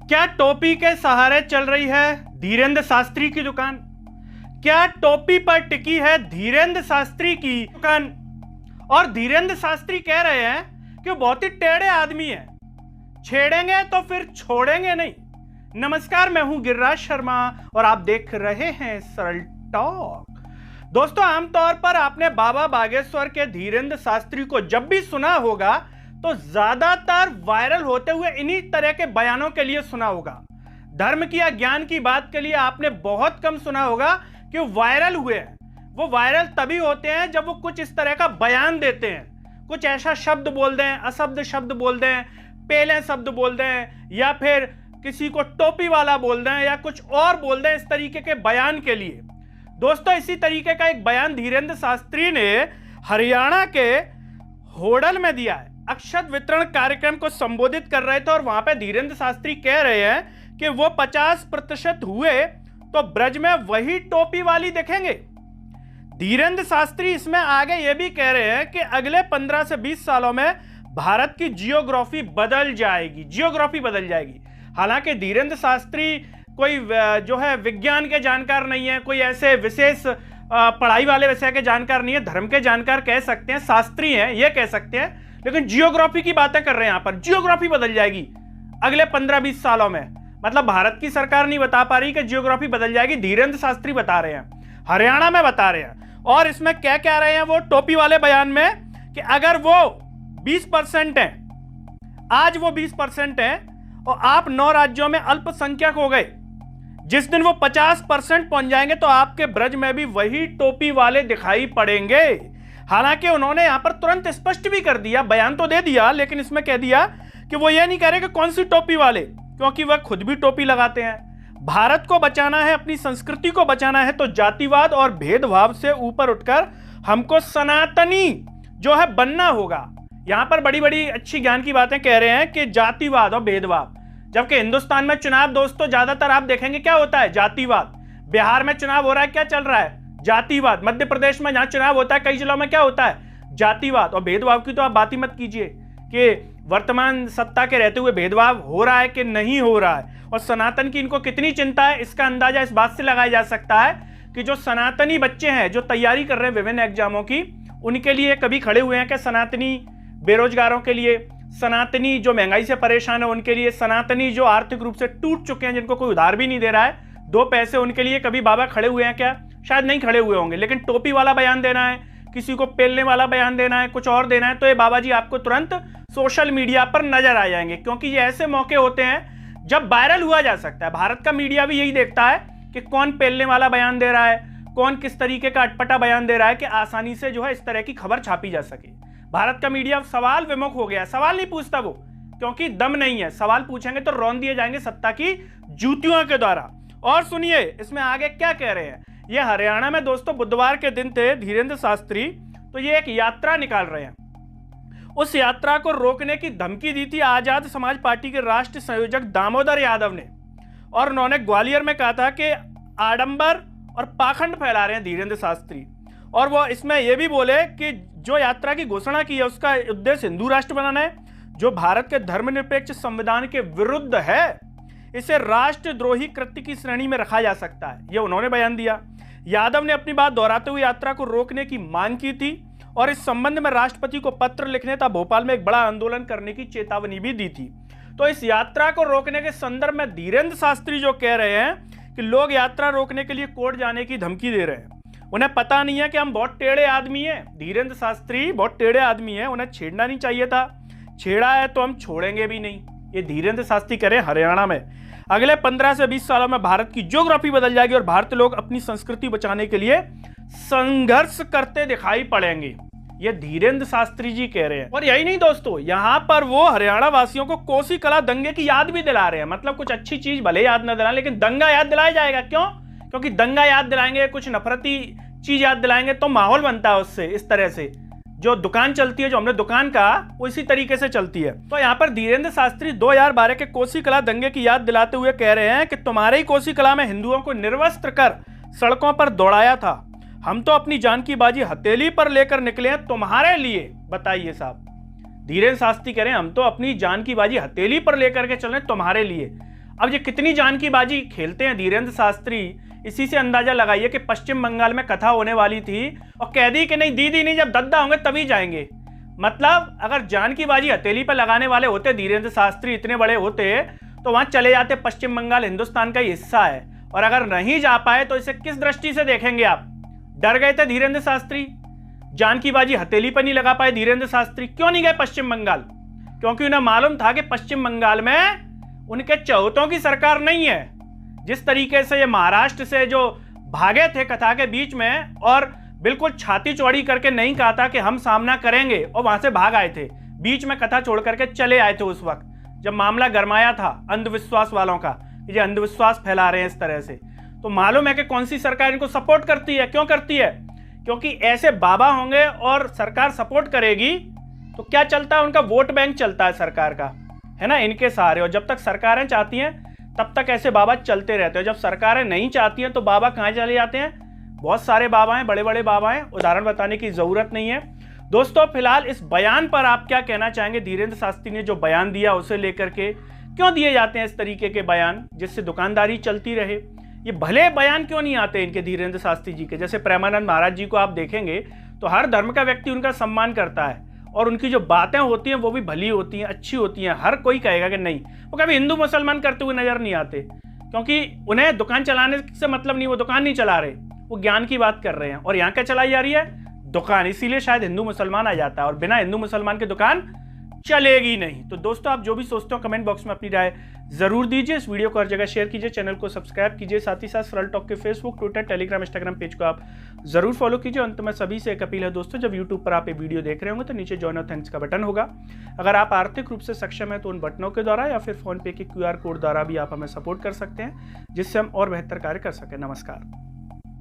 क्या टोपी के सहारे चल रही है धीरेंद्र शास्त्री की दुकान? क्या टोपी पर टिकी है धीरेंद्र शास्त्री की दुकान? और धीरेंद्र शास्त्री कह रहे हैं कि वो बहुत ही टेढ़े आदमी हैं, छेड़ेंगे तो फिर छोड़ेंगे नहीं। नमस्कार, मैं हूं गिरिराज शर्मा और आप देख रहे हैं सरल टॉक। दोस्तों, आमतौर पर आपने बाबा बागेश्वर के धीरेंद्र शास्त्री को जब भी सुना होगा तो ज्यादातर वायरल होते हुए इन्हीं तरह के बयानों के लिए सुना होगा। धर्म की या ज्ञान की बात के लिए आपने बहुत कम सुना होगा कि वो वायरल हुए हैं। वो वायरल तभी होते हैं जब वो कुछ इस तरह का बयान देते हैं, कुछ ऐसा शब्द बोल दें, अशब्द शब्द बोल दें, पेले शब्द बोल दें, या फिर किसी को टोपी वाला बोल दें, या कुछ और बोल दें, इस तरीके के बयान के लिए। दोस्तों, इसी तरीके का एक बयान धीरेंद्र शास्त्री ने हरियाणा के होडल में दिया है। अक्षत वितरण कार्यक्रम को संबोधित कर रहे थे और वहां पे धीरेंद्र शास्त्री कह रहे हैं कि वो 50% हुए तो ब्रज में वही टोपी वाली देखेंगे। धीरेंद्र शास्त्री इसमें आगे ये भी कह रहे हैं कि अगले 15 से 20 सालों में भारत की जियोग्राफी बदल जाएगी। हालांकि धीरेंद्र शास्त्री कोई जो है विज्ञान के जानकार नहीं है, कोई ऐसे विशेष पढ़ाई वाले विषय के जानकार नहीं है, धर्म के जानकार कह सकते हैं, शास्त्री हैं ये कह सकते हैं, लेकिन जियोग्राफी की बातें कर रहे हैं। यहां पर जियोग्राफी बदल जाएगी अगले 15-20 सालों में। मतलब भारत की सरकार नहीं बता पा रही कि जियोग्राफी बदल जाएगी, धीरेंद्र शास्त्री बता रहे हैं, हरियाणा में बता रहे हैं। और इसमें क्या कह रहे हैं वो टोपी वाले बयान में कि अगर वो 20% है, आज वो 20% है और आप 9 राज्यों में अल्पसंख्यक हो गए, जिस दिन वो 50% पहुंच जाएंगे तो आपके ब्रज में भी वही टोपी वाले दिखाई पड़ेंगे। हालांकि उन्होंने यहां पर तुरंत स्पष्ट भी कर दिया, बयान तो दे दिया, लेकिन इसमें कह दिया कि वो ये नहीं कह रहे कि कौन सी टोपी वाले, क्योंकि वह खुद भी टोपी लगाते हैं। भारत को बचाना है, अपनी संस्कृति को बचाना है तो जातिवाद और भेदभाव से ऊपर उठकर हमको सनातनी जो है बनना होगा। यहां पर बड़ी बड़ी अच्छी ज्ञान की बातें कह रहे हैं कि जातिवाद और भेदभाव, जबकि हिंदुस्तान में चुनाव दोस्तों ज्यादातर आप देखेंगे क्या होता है, जातिवाद। बिहार में चुनाव हो रहा है, क्या चल रहा है, जातिवाद। मध्य प्रदेश में जहां चुनाव होता है कई जिलों में क्या होता है, जातिवाद। और भेदभाव की तो आप बात ही मत कीजिए कि वर्तमान सत्ता के रहते हुए भेदभाव हो रहा है कि नहीं हो रहा है। और सनातन की इनको कितनी चिंता है, इसका अंदाजा इस बात से लगाया जा सकता है कि जो सनातनी बच्चे हैं जो तैयारी कर रहे हैं विभिन्न एग्जामों की, उनके लिए कभी खड़े हुए हैं कि सनातनी बेरोजगारों के लिए, सनातनी जो महंगाई से परेशान है उनके लिए, सनातनी जो आर्थिक रूप से टूट चुके हैं, जिनको कोई उधार भी नहीं दे रहा है 2 पैसे, उनके लिए कभी बाबा खड़े हुए हैं क्या? शायद नहीं खड़े हुए होंगे। लेकिन टोपी वाला बयान देना है, किसी को पेलने वाला बयान देना है, कुछ और देना है, तो ये बाबा जी आपको तुरंत सोशल मीडिया पर नजर आ जाएंगे, क्योंकि ये ऐसे मौके होते हैं जब वायरल हुआ जा सकता है। भारत का मीडिया भी यही देखता है कि कौन पेलने वाला बयान दे रहा है, कौन किस तरीके का अटपटा बयान दे रहा है कि आसानी से जो है इस तरह की खबर छापी जा सके। भारत का मीडिया सवाल विमुख हो गया, सवाल नहीं पूछता वो, क्योंकि दम नहीं है। सवाल पूछेंगे तो रौंद दिए जाएंगे सत्ता की जूतियों के द्वारा। और सुनिए इसमें आगे क्या कह रहे हैं। ये हरियाणा में दोस्तों बुधवार के दिन थे धीरेंद्र शास्त्री, तो ये एक यात्रा निकाल रहे हैं। उस यात्रा को रोकने की धमकी दी थी आजाद समाज पार्टी के राष्ट्रीय संयोजक दामोदर यादव ने, और उन्होंने ग्वालियर में कहा था कि आडंबर और पाखंड फैला रहे हैं धीरेंद्र शास्त्री। और वो इसमें यह भी बोले कि जो यात्रा की घोषणा की है उसका उद्देश्य हिंदू राष्ट्र बनाना है, जो भारत के धर्मनिरपेक्ष संविधान के विरुद्ध है, इसे राष्ट्रद्रोही कृत्य की श्रेणी में रखा जा सकता है, यह उन्होंने बयान दिया। यादव ने अपनी बात दोहराते हुए यात्रा को रोकने की मांग की थी और इस संबंध में राष्ट्रपति को पत्र लिखने तथा भोपाल में एक बड़ा आंदोलन करने की चेतावनी भी दी थी। तो इस यात्रा को रोकने के संदर्भ में धीरेंद्र शास्त्री जो कह रहे हैं कि लोग यात्रा रोकने के लिए कोर्ट जाने की धमकी दे रहे हैं, उन्हें पता नहीं है कि हम बहुत टेढ़े आदमी हैं। धीरेंद्र शास्त्री बहुत टेढ़े आदमी हैं, उन्हें छेड़ना नहीं चाहिए था, छेड़ा है तो हम छोड़ेंगे भी नहीं। ये धीरेंद्र शास्त्री कह रहे हैं हरियाणा में अगले 15 से 20 सालों में भारत की ज्योग्राफी बदल जाएगी और भारतीय लोग अपनी संस्कृति बचाने के लिए संघर्ष करते दिखाई पड़ेंगे। ये धीरेंद्र शास्त्री जी कह रहे हैं। और यही नहीं दोस्तों, यहां पर वो हरियाणा वासियों को कोसी कला दंगे की याद भी दिला रहे हैं। मतलब कुछ अच्छी चीज भले याद न दिलाएं, लेकिन दंगा याद दिलाया जाएगा। क्यों? क्योंकि दंगा याद दिलाएंगे, कुछ नफरती चीज याद दिलाएंगे तो माहौल बनता है उससे। इस तरह से जो दुकान चलती है, जो हमने दुकान कहा, वो इसी तरीके से चलती है। तो यहाँ पर धीरेंद्र शास्त्री 2012 के कोसी कला दंगे की याद दिलाते हुए कह रहे हैं कि तुम्हारे ही कोसी कला में हिंदुओं को निर्वस्त्र कर सड़कों पर दौड़ाया था, हम तो अपनी जान की बाजी हथेली पर लेकर निकले हैं तुम्हारे लिए। बताइए साहब, धीरेंद्र शास्त्री कह रहे हैं हम तो अपनी जान की बाजी हथेली पर लेकर के चल रहे तुम्हारे लिए। अब ये कितनी जान की बाजी खेलते हैं धीरेन्द्र शास्त्री, इसी से अंदाजा लगाइए कि पश्चिम बंगाल में कथा होने वाली थी और कह दी कि नहीं दीदी नहीं, जब दद्दा होंगे तभी जाएंगे। मतलब अगर जान की बाजी हथेली पर लगाने वाले होते धीरेन्द्र शास्त्री, इतने बड़े होते तो वहां चले जाते। पश्चिम बंगाल हिंदुस्तान का ही हिस्सा है, और अगर नहीं जा पाए तो इसे किस दृष्टि से देखेंगे आप? डर गए थे धीरेन्द्र शास्त्री, जान की बाजी हथेली पर नहीं लगा पाए धीरेन्द्र शास्त्री। क्यों नहीं गए पश्चिम बंगाल? क्योंकि उन्हें मालूम था कि पश्चिम बंगाल में उनके चौथों की सरकार नहीं है। जिस तरीके से ये महाराष्ट्र से जो भागे थे कथा के बीच में और बिल्कुल छाती चौड़ी करके नहीं कहा था कि हम सामना करेंगे, और वहां से भाग आए थे, बीच में कथा छोड़ करके चले आए थे उस वक्त जब मामला गरमाया था अंधविश्वास वालों का, ये अंधविश्वास फैला रहे हैं इस तरह से। तो मालूम है कि कौन सी सरकार इनको सपोर्ट करती है। क्यों करती है? क्योंकि ऐसे बाबा होंगे और सरकार सपोर्ट करेगी तो क्या चलता है, उनका वोट बैंक चलता है सरकार का, है ना, इनके सहारे। और जब तक सरकारें चाहती हैं तब तक ऐसे बाबा चलते रहते हैं। जब सरकारें नहीं चाहती हैं तो बाबा कहाँ चले जाते हैं? बहुत सारे बाबा हैं, बड़े बड़े बाबा हैं, उदाहरण बताने की जरूरत नहीं है। दोस्तों फिलहाल इस बयान पर आप क्या कहना चाहेंगे? धीरेन्द्र शास्त्री ने जो बयान दिया उसे लेकर के, क्यों दिए जाते हैं इस तरीके के बयान जिससे दुकानदारी चलती रहे? ये भले बयान क्यों नहीं आते इनके धीरेन्द्र शास्त्री जी के? जैसे प्रेमानंद महाराज जी को आप देखेंगे तो हर धर्म का व्यक्ति उनका सम्मान करता है और उनकी जो बातें होती हैं वो भी भली होती हैं, अच्छी होती हैं। हर कोई कहेगा कि नहीं, वो कभी हिंदू मुसलमान करते हुए नजर नहीं आते, क्योंकि उन्हें दुकान चलाने से मतलब नहीं, वो दुकान नहीं चला रहे, वो ज्ञान की बात कर रहे हैं। और यहाँ क्या चलाई जा रही है? दुकान। इसीलिए शायद हिंदू मुसलमान आ जाता है, और बिना हिंदू मुसलमान की दुकान चलेगी नहीं। तो दोस्तों आप जो भी सोचते हो कमेंट बॉक्स में अपनी राय जरूर दीजिए। इस वीडियो को हर जगह शेयर कीजिए, चैनल को सब्सक्राइब कीजिए, साथ ही साथ सरल टॉक के Facebook, Twitter, Telegram, Instagram page को आप जरूर फॉलो कीजिए। अंत में सभी से एक अपील है दोस्तों, जब यूट्यूब पर आप ये वीडियो देख रहे होंगे तो नीचे जॉइन और थैंक्स का बटन होगा। अगर आप आर्थिक रूप से सक्षम है तो उन बटनों के द्वारा या फिर फोन पे के QR कोड द्वारा भी आप हमें सपोर्ट कर सकते हैं, जिससे हम और बेहतर कार्य कर सकें। नमस्कार।